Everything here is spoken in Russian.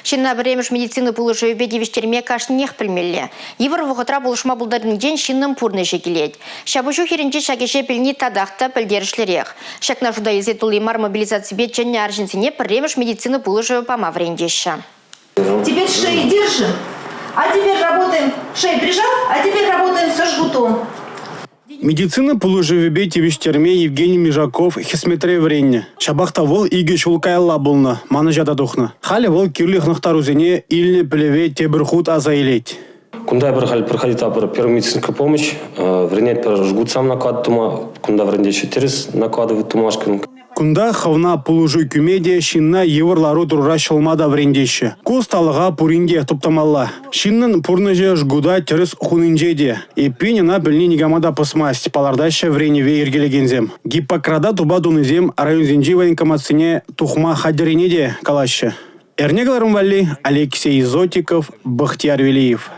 Шинна біремеш медицины пулышы өбедевіштерме кашнех пілмелі. Евр вғытра бұлышма бұлдарын ден шинным пурны жекелет. Шабышу херінче шагеше пілні тадақта пілдерішлерек. Шакна жуда езет улимар мобилизация бет және аржинсене біремеш медицины пулышы пама врендеші. Теперь шеи держим, а теперь работаем, шею прижал, а теперь работаем со жгутом. Медицина пулыжевебе тевиштерме Евгений Межаков хисметре вренне. Шабахта вол иге шулкайла булна, маны жада духна. Хали вол кирлих нахтарузене ильне плеве тебрхут азайлеть. Кунда брахали проходить первую медицинскую помощь, вренять жгут сам накладывает тума, кунда врендечь терес накладывает тумашкин. Кунда хавна пулужуй кюмедия шинна еврлару тура шалмада врендеші. Косталыға пуринге топтамалла. Шиннан пурныже жгуда терес хунинжеде. И пенена біліне негамада пысмасть, палардаща вреневе ергелегензем. Гиппокрада туба дунызем районзенжи военкоматсыне тухма хадеринеде калаще. Эрнегаларым валли Алексей Зотиков, Бахтияр Велиев.